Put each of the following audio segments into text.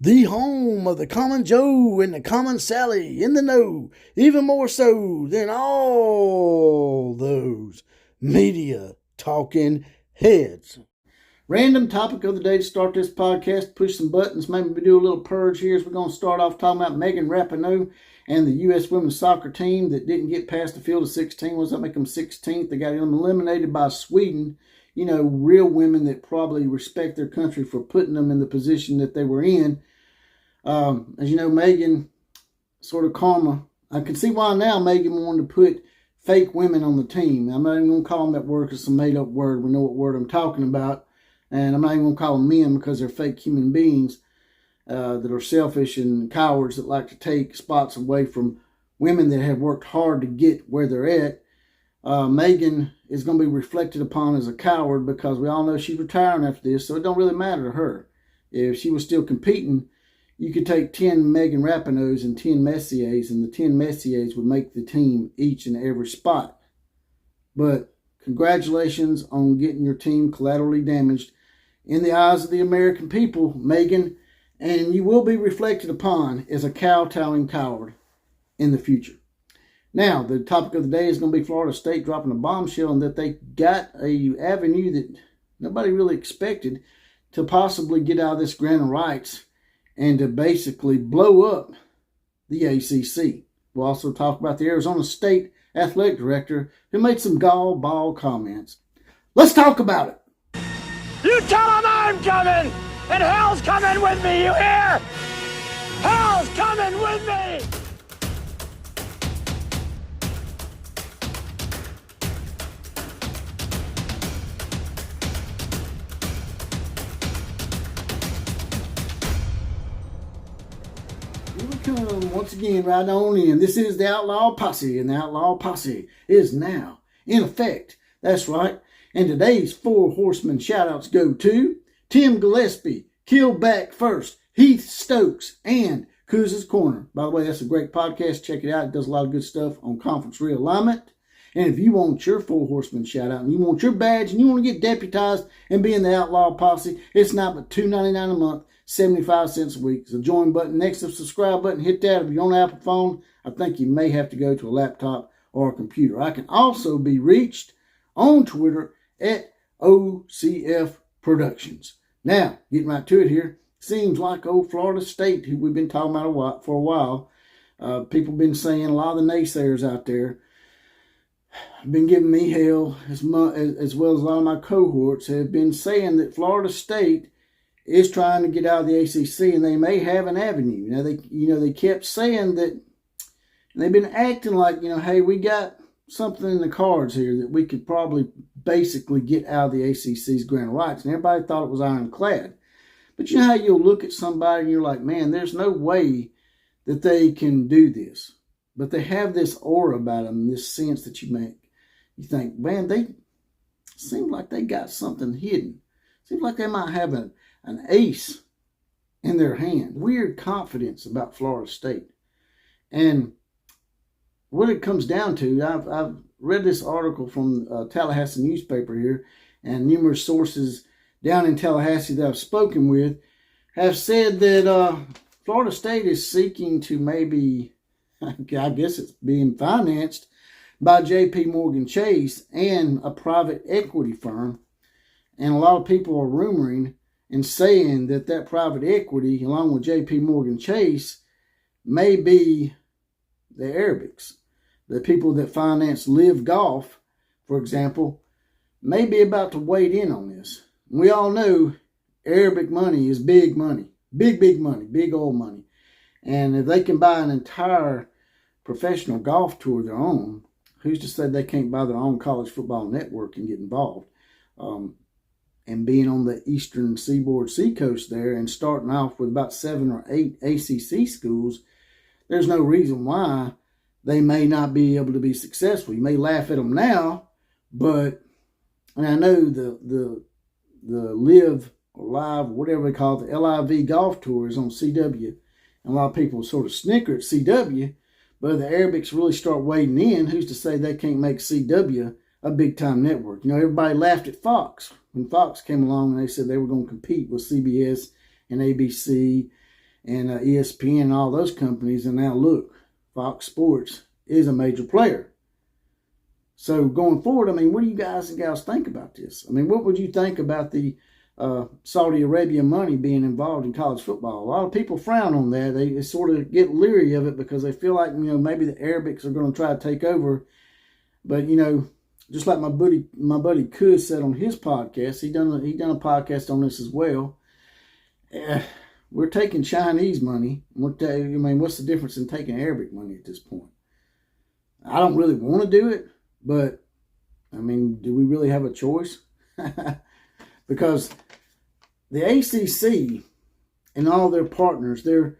The home of the common Joe and the common Sally in the know, even more so than all those media talking heads. Random topic of the day to start this podcast. Push some buttons, maybe do a little purge here. As we're going to start off talking about Megan Rapinoe and the U.S. women's soccer team that didn't get past the field of 16. What does that make them 16th? They got eliminated by Sweden. You know, real women that probably respect their country for putting them in the position that they were in. As you know, Megan, sort of karma. I can see why now Megan wanted to put fake women on the team. I'm not even going to call them that word because it's a made-up word. We know what word I'm talking about. And I'm not even going to call them men because they're fake human beings that are selfish and cowards that like to take spots away from women that have worked hard to get where they're at. Megan is going to be reflected upon as a coward because we all know she's retiring after this, so it don't really matter to her. If she was still competing, you could take 10 Megan Rapinoes and 10 Messiers, and the 10 Messiers would make the team each and every spot. But congratulations on getting your team collaterally damaged in the eyes of the American people, Megan, and you will be reflected upon as a kowtowing coward in the future. Now, the topic of the day is going to be Florida State dropping a bombshell and that they got a avenue that nobody really expected to possibly get out of this grant of rights and to basically blow up the ACC. We'll also talk about the Arizona State athletic director who made some gall-ball comments. Let's talk about it. You tell them I'm coming, and hell's coming with me, you hear? Hell's coming with me! Here we come once again right on in. This is the Outlaw Posse, and the Outlaw Posse is now in effect. That's right. And today's four horsemen shout-outs go to Tim Gillespie, Kill Back First, Heath Stokes, and Kuz's Corner. By the way, that's a great podcast. Check it out. It does a lot of good stuff on conference realignment. And if you want your four horsemen shout-out and you want your badge and you want to get deputized and be in the Outlaw Posse, it's not but $2.99 a month, 75 cents a week. So join button next to the subscribe button. Hit that. If you're on an Apple phone, I think you may have to go to a laptop or a computer. I can also be reached on Twitter at OCF Productions. Now, getting right to it here. Seems like old Florida State, who we've been talking about for a while, people have been saying, a lot of the naysayers out there have been giving me hell, as well as a lot of my cohorts have been saying that Florida State is trying to get out of the ACC and they may have an avenue. They kept saying that, and they've been acting like, hey, we got something in the cards here that we could probably basically get out of the ACC's grant of rights. And everybody thought it was ironclad. But you know how you'll look at somebody and you're like, man, there's no way that they can do this. But they have this aura about them, this sense that you think, man, they seem like they got something hidden. Seems like they might have an ace in their hand. Weird confidence about Florida State. And what it comes down to, I've read this article from Tallahassee newspaper here, and numerous sources down in Tallahassee that I've spoken with have said that Florida State is seeking to maybe, I guess it's being financed by J.P. Morgan Chase and a private equity firm. And a lot of people are rumoring and saying that private equity, along with J.P. Morgan Chase, may be the Arabics. The people that finance Live Golf, for example, may be about to wade in on this. We all know Arabic money is big money. Big money. Big old money. And if they can buy an entire professional golf tour of their own, who's to say they can't buy their own college football network and get involved? And being on the eastern seaboard seacoast there and starting off with about 7 or 8 ACC schools, there's no reason why they may not be able to be successful. You may laugh at them now, but, and I know the Live or Live, whatever they call it, the LIV golf tour is on CW. And a lot of people sort of snicker at CW, but if the Arabics really start wading in, who's to say they can't make CW a big-time network? Everybody laughed at Fox when Fox came along and they said they were going to compete with CBS and ABC and ESPN and all those companies. And now look, Fox Sports is a major player. So going forward, I mean, what do you guys and gals think about this? I mean, what would you think about the Saudi Arabia money being involved in college football? A lot of people frown on that. They sort of get leery of it because they feel like, maybe the Arabics are going to try to take over. But, just like my buddy Kuz said on his podcast, he done a podcast on this as well. We're taking Chinese money. What's the difference in taking Arabic money at this point? I don't really want to do it, but, do we really have a choice? Because the ACC and all their partners, the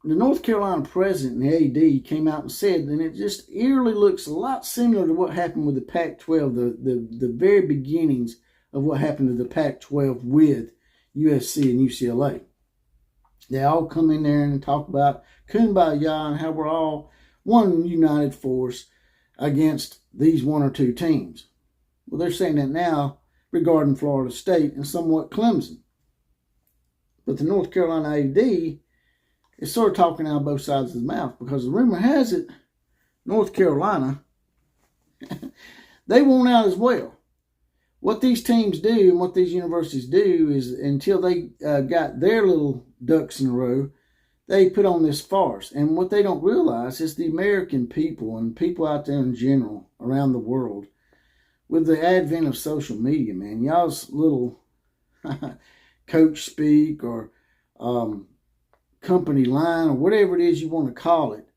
North Carolina president and the AD came out and said, and it just eerily looks a lot similar to what happened with the Pac-12, the very beginnings of what happened to the Pac-12 with USC and UCLA. They all come in there and talk about kumbaya and how we're all one united force against these one or two teams. Well, they're saying that now regarding Florida State and somewhat Clemson. But the North Carolina AD is sort of talking out both sides of his mouth, because the rumor has it North Carolina, they want out as well. What these teams do and what these universities do is, until they got their little ducks in a row, they put on this farce. And what they don't realize is the American people and people out there in general around the world, with the advent of social media, man, y'all's little coach speak or company line or whatever it is you want to call it,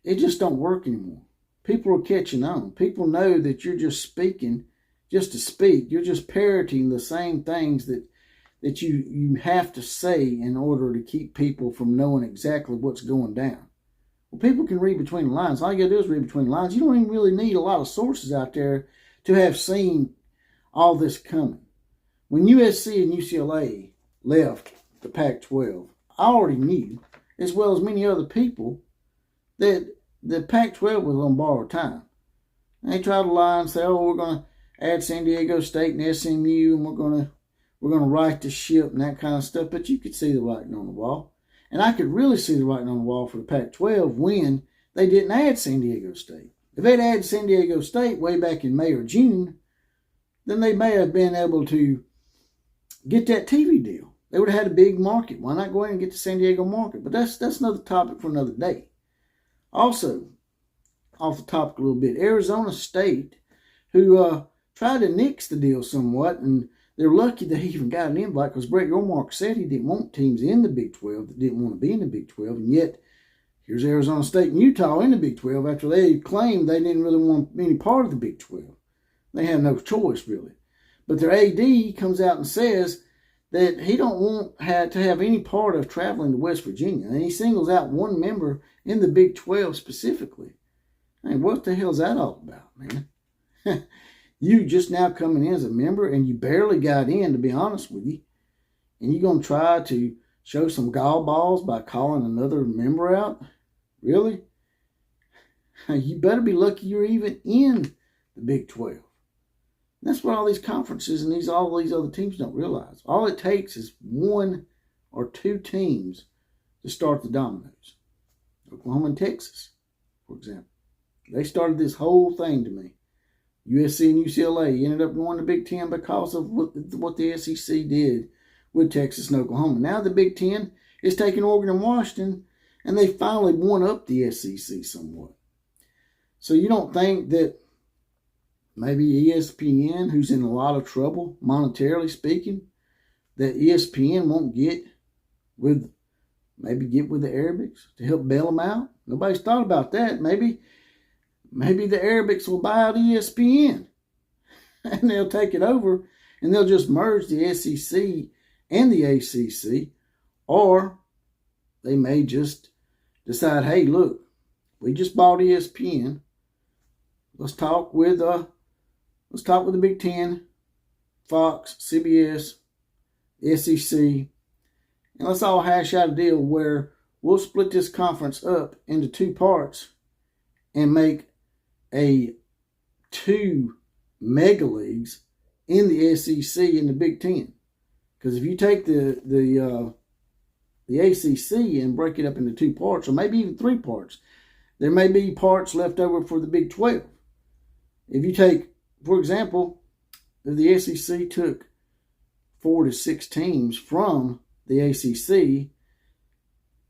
it just don't work anymore. People are catching on. People know that you're just speaking just to speak. You're just parroting the same things that you have to say in order to keep people from knowing exactly what's going down. Well, people can read between the lines. All you got to do is read between the lines. You don't even really need a lot of sources out there to have seen all this coming. When USC and UCLA left the Pac-12, I already knew, as well as many other people, that the Pac-12 was on borrowed time. They tried to lie and say, "Oh, we're going to add San Diego State and SMU, and we're going to right the ship," and that kind of stuff. But you could see the writing on the wall. And I could really see the writing on the wall for the Pac-12 when they didn't add San Diego State. If they'd added San Diego State way back in May or June, then they may have been able to get that TV deal. They would have had a big market. Why not go ahead and get the San Diego market? But that's another topic for another day. Also, off the topic a little bit, Arizona State, who tried to nix the deal somewhat, and they're lucky they even got an invite, because Brett Yormark said he didn't want teams in the Big 12 that didn't want to be in the Big 12, and yet here's Arizona State and Utah in the Big 12 after they claimed they didn't really want any part of the Big 12. They had no choice, really. But their AD comes out and says that he don't want to have any part of traveling to West Virginia. And he singles out one member in the Big 12 specifically. I mean, what the hell is that all about, man? You just now coming in as a member, and you barely got in, to be honest with you. And you're going to try to show some gall balls by calling another member out? Really? You better be lucky you're even in the Big 12. That's what all these conferences and all these other teams don't realize. All it takes is one or two teams to start the dominoes. Oklahoma and Texas, for example. They started this whole thing to me. USC and UCLA ended up going to Big Ten because of what the SEC did with Texas and Oklahoma. Now the Big Ten is taking Oregon and Washington, and they finally won up the SEC somewhat. So you don't think that maybe ESPN, who's in a lot of trouble, monetarily speaking, that ESPN won't get with the Arabics to help bail them out? Nobody's thought about that. Maybe the Arabics will buy out ESPN and they'll take it over and they'll just merge the SEC and the ACC. Or they may just decide, hey, look, we just bought ESPN. Let's talk with the Big Ten, Fox, CBS, SEC, and let's all hash out a deal where we'll split this conference up into two parts and make two mega leagues in the SEC and the Big Ten. Because if you take the the ACC and break it up into 2 parts, or maybe even 3 parts. There may be parts left over for the Big 12. If you take, for example, if the SEC took 4 to 6 teams from the ACC,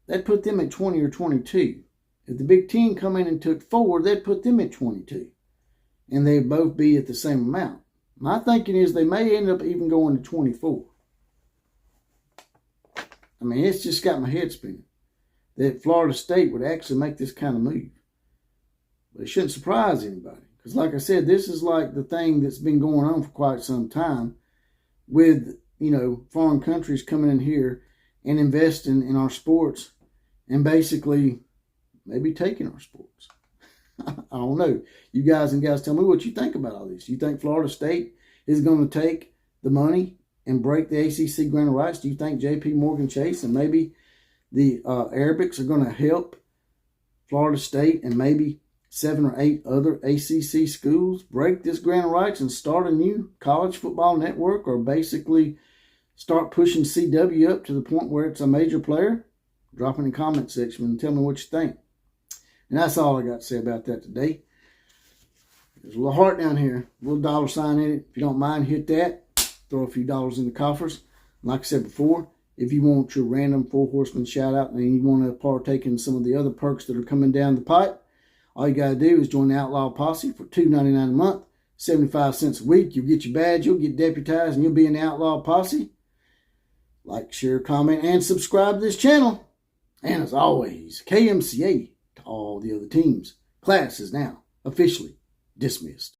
that'd put them at 20 or 22. If the Big Ten come in and took 4, that'd put them at 22. And they'd both be at the same amount. My thinking is they may end up even going to 24. I mean, it's just got my head spinning that Florida State would actually make this kind of move. But it shouldn't surprise anybody. Because like I said, this is like the thing that's been going on for quite some time with, foreign countries coming in here and investing in our sports and basically maybe taking our sports. I don't know. You guys and gals, tell me what you think about all this. You think Florida State is going to take the money and break the ACC Grant of Rights? Do you think J.P. Morgan Chase and maybe the Arabics are going to help Florida State and maybe 7 or 8 other ACC schools break this Grant of Rights and start a new college football network, or basically start pushing CW up to the point where it's a major player? Drop in the comment section and tell me what you think. And that's all I got to say about that today. There's a little heart down here, a little dollar sign in it. If you don't mind, hit that. Throw a few dollars in the coffers. Like I said before, if you want your random 4 horseman shout out and you want to partake in some of the other perks that are coming down the pipe, all you got to do is join the Outlaw Posse for $2.99 a month, 75 cents a week. You'll get your badge, you'll get deputized, and you'll be in the Outlaw Posse. Like, share, comment, and subscribe to this channel. And as always, KMCA to all the other teams. Class is now officially dismissed.